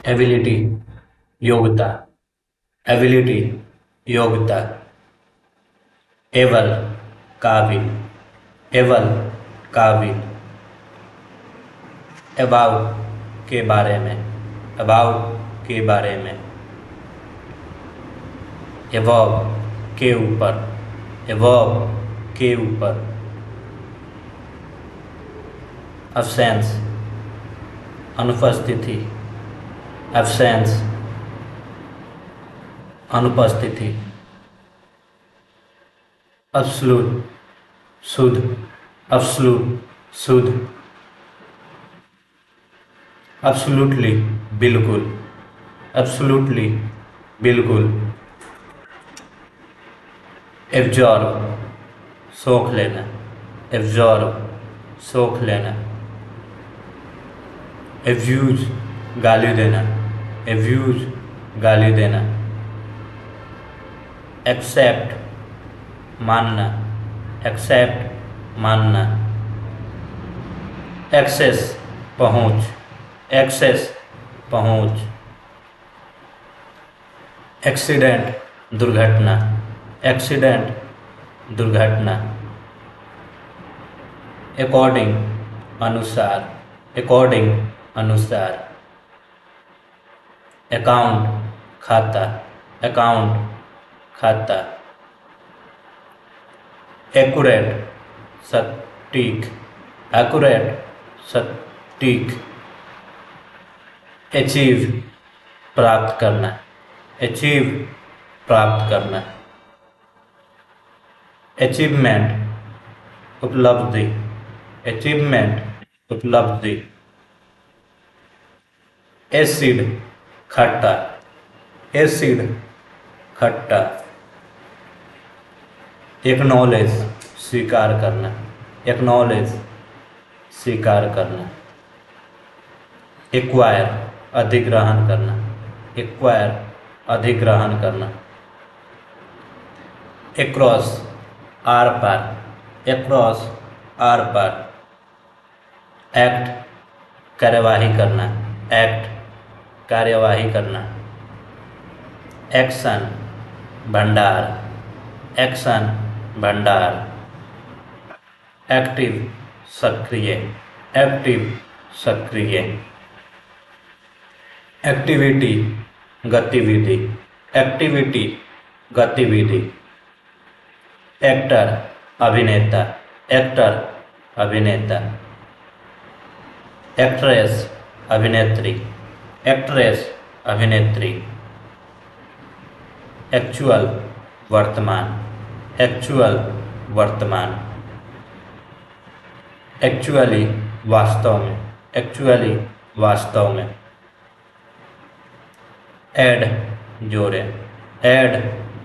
Ability योग्यता, ability योग्यता। Able काबिल, एबल काबिल। अबाउट के बारे में, अबाउट के बारे में। एबव के ऊपर, एबव के ऊपर। अब्सेंस अनुपस्थिति, एब्सेंस अनुपस्थिति। अब्सोल्यूट शुद्ध, अब्सोल्यूट शुद्ध। एब्सोल्युटली बिल्कुल, एब्सोल्युटली बिल्कुल। एब्जॉर्ब सोख लेना, एब्जॉर्ब सोख लेना। एब्यूज गाली देना, एब्यूज गाली देना। एक्सेप्ट मानना, एक्सेप्ट मानना। एक्सेस पहुंच, एक्सेस पहुंच। एक्सीडेंट दुर्घटना, एक्सीडेंट दुर्घटना। अकॉर्डिंग अनुसार, अकॉर्डिंग अनुसार। अकाउंट खाता, अकाउंट खाता। एक्यूरेट सटीक, एक्यूरेट सटीक। अचीव प्राप्त करना, अचीव प्राप्त करना। अचीवमेंट उपलब्धि, अचीवमेंट उपलब्धि। एसिड खट्टा, एसिड खट्टा। एक्नॉलेज स्वीकार करना, एक्नॉलेज स्वीकार करना। एक्वायर अधिग्रहण करना, एक्वायर अधिग्रहण करना। एक्रॉस आर पार, एक्रॉस आर पार। एक्ट कार्यवाही करना, एक्ट कार्यवाही करना। एक्शन भंडार, एक्शन भंडार। एक्टिव सक्रिय, एक्टिव सक्रिय। एक्टिविटी गतिविधि, एक्टिविटी गतिविधि। एक्टर अभिनेता, एक्टर अभिनेता। एक्ट्रेस अभिनेत्री, एक्ट्रेस अभिनेत्री। एक्चुअल वर्तमान, एक्चुअल वर्तमान। एक्चुअली वास्तव में, एक्चुअली वास्तव में। ऐड जोड़े, ऐड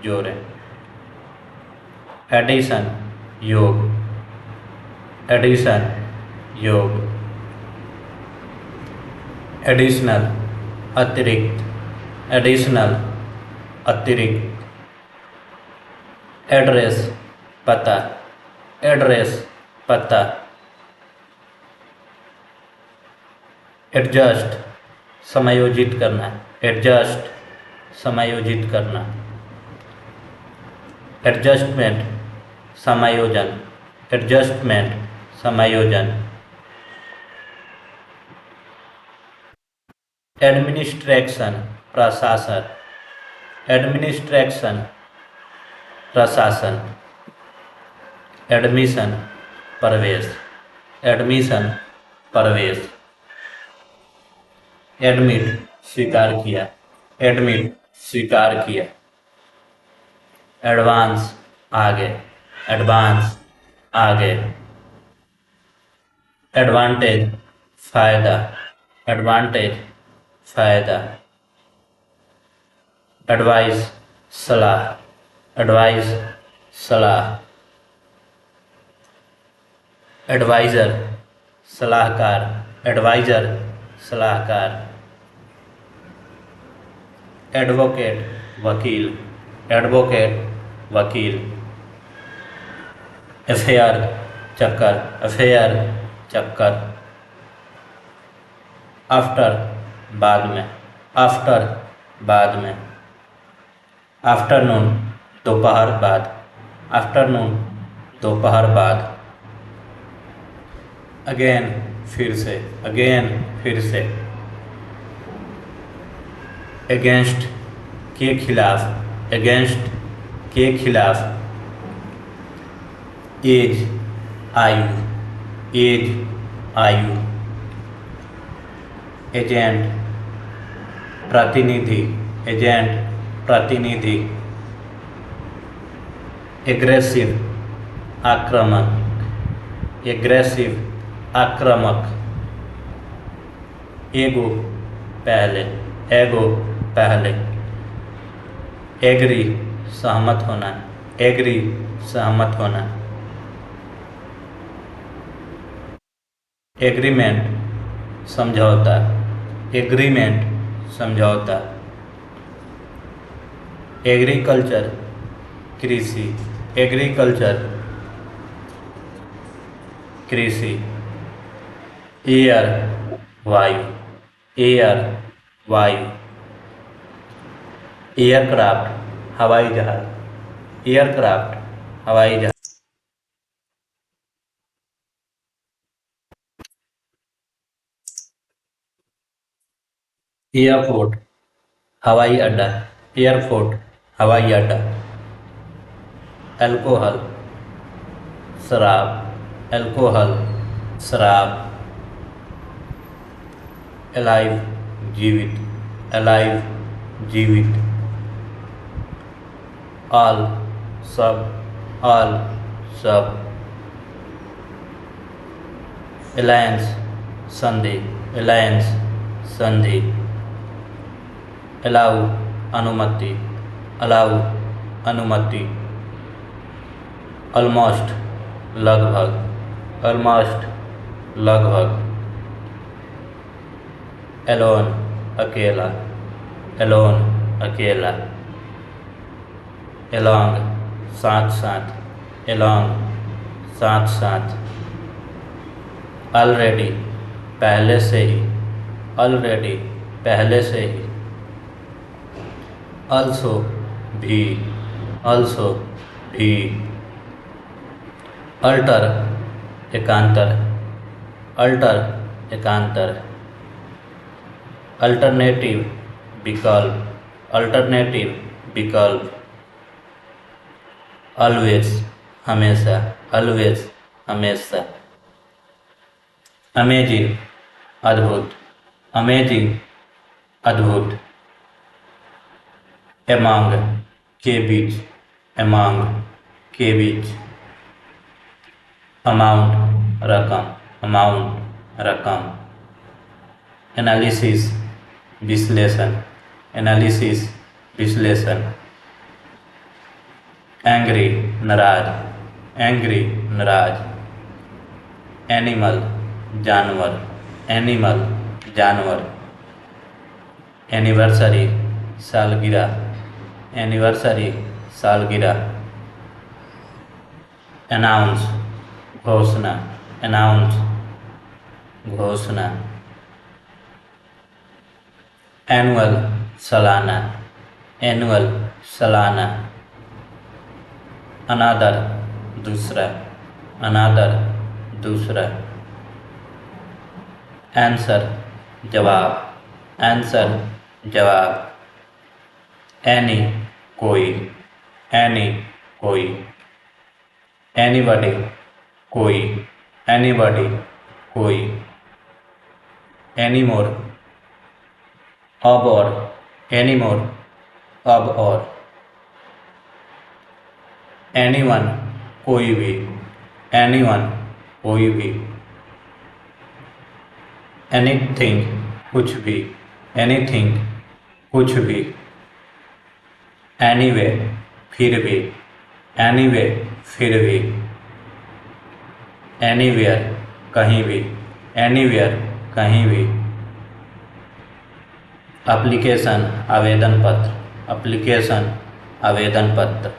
जोड़े। एडिशन योग, एडिशन योग। एडिशनल अतिरिक्त, एडिशनल अतिरिक्त। एड्रेस पता, एड्रेस पता। एडजस्ट समायोजित करना, एडजस्ट समायोजित करना। एडजस्टमेंट समायोजन, एडजस्टमेंट समायोजन। एडमिनिस्ट्रेशन प्रशासन, एडमिनिस्ट्रेशन प्रशासन। एडमिशन प्रवेश, एडमिशन प्रवेश। एडमिट स्वीकार किया, एडमिट स्वीकार किया। एडवांस आगे, एडवांस आगे। एडवांटेज फायदा, एडवांटेज फायदा। एडवाइस सलाह, एडवाइस सलाह। एडवाइज़र सलाहकार, एडवाइज़र सलाहकार। एडवोकेट वकील, एडवोकेट वकील। अफेयर चक्कर, अफेयर चक्कर। आफ्टर बाद में, आफ्टर बाद में, आफ्टरनून दोपहर बाद, आफ्टरनून दोपहर बाद, अगेन फिर से, अगेन फिर से, अगेंस्ट के खिलाफ, अगेंस्ट के खिलाफ, एज आयु, एज आयु, एजेंट प्रतिनिधि, एजेंट प्रतिनिधि, एग्रेसिव आक्रामक, एग्रेसिव आक्रामक, एगो पहले, एगो पहले, एग्री सहमत होना, एग्री सहमत होना, एग्रीमेंट समझौता, एग्रीमेंट समझौता, एग्रीकल्चर कृषि, एग्रीकल्चर कृषि, एयर वायु, एयर वायु, एयरक्राफ्ट हवाई जहाज, एयरक्राफ्ट हवाई जहाज, एयरपोर्ट हवाई अड्डा, एयरपोर्ट हवाई अड्डा, अल्कोहल शराब, अल्कोहल शराब, अलाइव जीवित, अलाइव जीवित, ऑल सब, ऑल सब, अलायंस संधि, अलायंस संधि, अलाउ अनुमति, अलाउ अनुमति, ऑलमोस्ट लगभग, ऑलमोस्ट लगभग, एलोन अकेला, एलोन अकेला, एलोंग साथ साथ, एलोंग साथ साथ, ऑलरेडी पहले से ही, ऑलरेडी पहले से ही, also भी, also भी, अल्टर एकांतर, अल्टर एकांतर, अल्टरनेटिव विकल्प, अल्टरनेटिव विकल्प, ऑलवेज हमेशा, ऑलवेज हमेशा, अमेजिंग अद्भुत, अमेजिंग अद्भुत, एमंग के बीच, एमंग के बीच, अमाउंट रकम, अमाउंट रकम, एनालिसिस विश्लेषण, एनालिसिस विश्लेषण, एंग्री नाराज, एंग्री नाराज, एनिमल जानवर, एनिमल जानवर, एनिवर्सरी सालगिरह, एनिवर्सरी सालगिरह, अनाउंस घोषणा, अनाउंस घोषणा, एनुअल सालाना, एनुअल सालाना, अनादर दूसरा, अनादर दूसरा, आंसर जवाब, आंसर जवाब, एनी कोई, एनी कोई, एनीबॉडी कोई, एनीबॉडी कोई, एनीमोर अब और, एनीमोर अब और, एनीवन कोई भी, एनीवन कोई भी, एनीथिंग कुछ भी, एनीथिंग कुछ भी, एनीवे फिर भी, एनीवे फिर भी, एनीवेयर कहीं भी, एनीवेयर कहीं भी, एप्लीकेशन आवेदन पत्र, एप्लीकेशन आवेदन पत्र,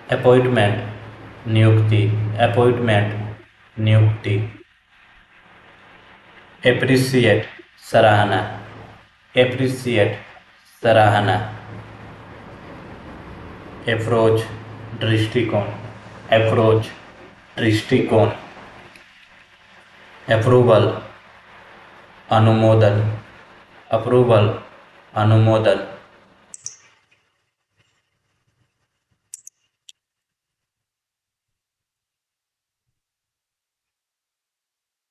अपॉइंटमेंट नियुक्ति, अपॉइंटमेंट नियुक्ति, एप्रिसिएट सराहना, एप्रिसिएट, सराहना। अप्रोच, दृष्टिकोण, अप्रोच, दृष्टिकोण। अप्रूवल, अनुमोदन, अप्रूवल, अनुमोदन।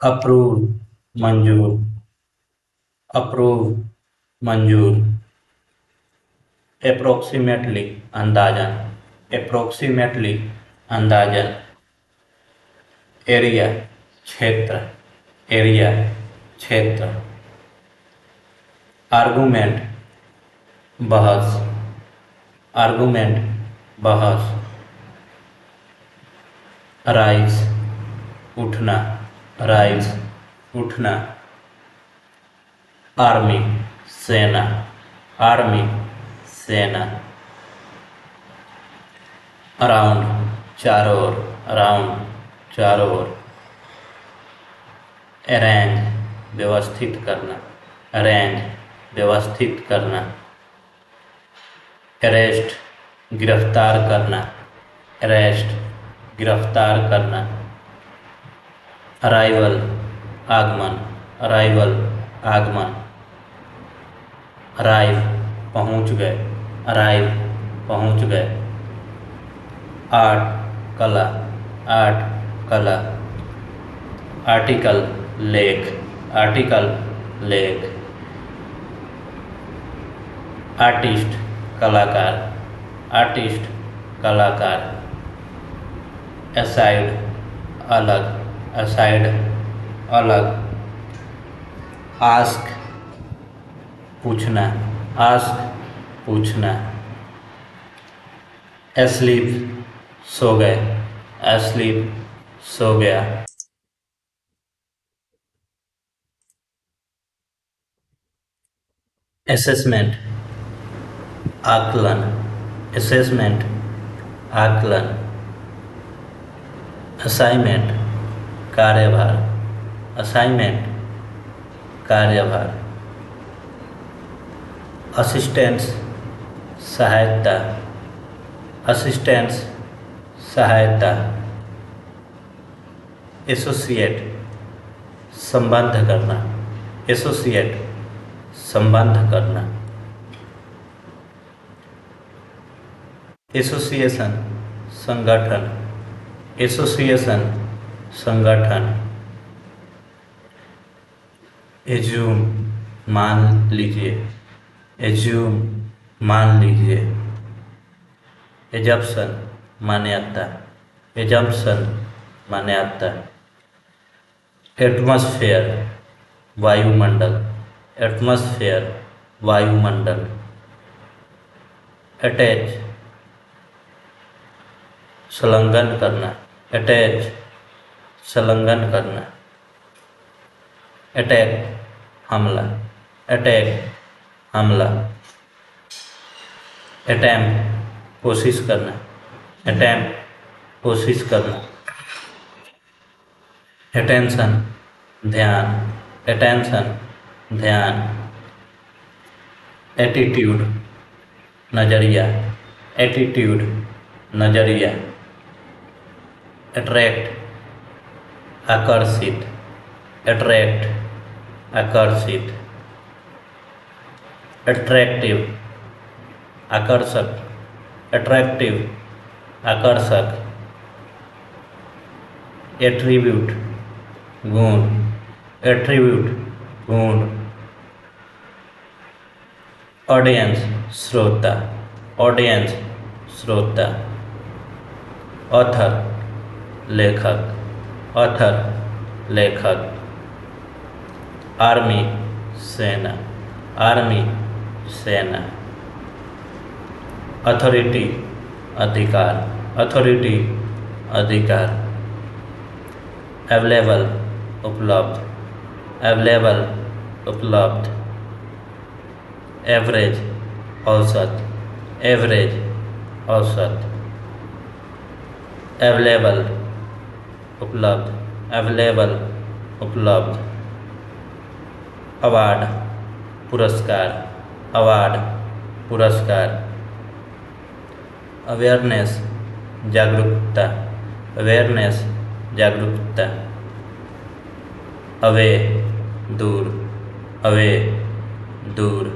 अप्रूव, मंजूर, अप्रूव, मंजूर। अप्रोक्सीमेटली, अंदाजन, अप्रोक्सीमेटली, अंदाजन। एरिया, क्षेत्र, एरिया, क्षेत्र। आर्गूमेंट, बहस, आर्गूमेंट, बहस। राइज, उठना, राइज, उठना। आर्मी, सेना, आर्मी, सेना। अराउंड, चारों ओर, अराउंड, चारों ओर। अरेंज, व्यवस्थित करना, अरेंज, व्यवस्थित करना। अरेस्ट, गिरफ्तार करना, अरेस्ट, गिरफ्तार करना। अराइवल, आगमन, अराइवल, आगमन। अराइव, पहुंच गए, अराइव, पहुंच गए। आर्ट, कला, आर्ट, कला। आर्टिकल, लेख, आर्टिकल, लेख। आर्टिस्ट, कलाकार, आर्टिस्ट, कलाकार। असाइड, अलग, असाइड, अलग। आस्क, पूछना, आस्क, पूछना। एस्लीप, सो गए, एस्लीप, सो गया। असेसमेंट, आकलन, असेसमेंट, आकलन। असाइनमेंट, कार्यभार, असाइनमेंट, कार्यभार। असिस्टेंस, सहायता, असिस्टेंस, सहायता। एसोसिएट, संबंध करना, एसोसिएट, संबंध करना। एसोसिएशन, संगठन, एसोसिएशन, संगठन। एज्यूम, मान लीजिए, एज्यूम, मान लीजिए। एजम्पशन, मान्यता, एजम्पशन, मान्यता। एटमॉस्फेयर, वायुमंडल, एटमॉस्फेयर, वायुमंडल। अटैच, संलग्न करना, अटैच, संलग्न करना। अटैक, हमला, अटैक, हमला। अटैम्प्ट, कोशिश करना, अटैम्प्ट, कोशिश करना। अटेंशन, ध्यान, अटेंशन, ध्यान। एटीट्यूड, नजरिया, एटीट्यूड, नजरिया। अट्रैक्ट, आकर्षित, अट्रैक्ट, आकर्षित। अट्रैक्टिव, आकर्षक, अट्रैक्टिव, आकर्षक। एट्रीब्यूट, गुण, एट्रीब्यूट, गुण। ऑडियंस, श्रोता, ऑडियंस, श्रोता। ऑथर, लेखक, ऑथर, लेखक। आर्मी, सेना, आर्मी, सेना। अथॉरिटी, अधिकार, अथॉरिटी, अधिकार। अवेलेबल, उपलब्ध, अवेलेबल, उपलब्ध। एवरेज, औसत, एवरेज, औसत। अवेलेबल, उपलब्ध, अवेलेबल, उपलब्ध। अवार्ड पुरस्कार अवार्ड पुरस्कार अवेयरनेस जागरूकता अवेयरनेस जागरूकता अवे दूर अवे दूर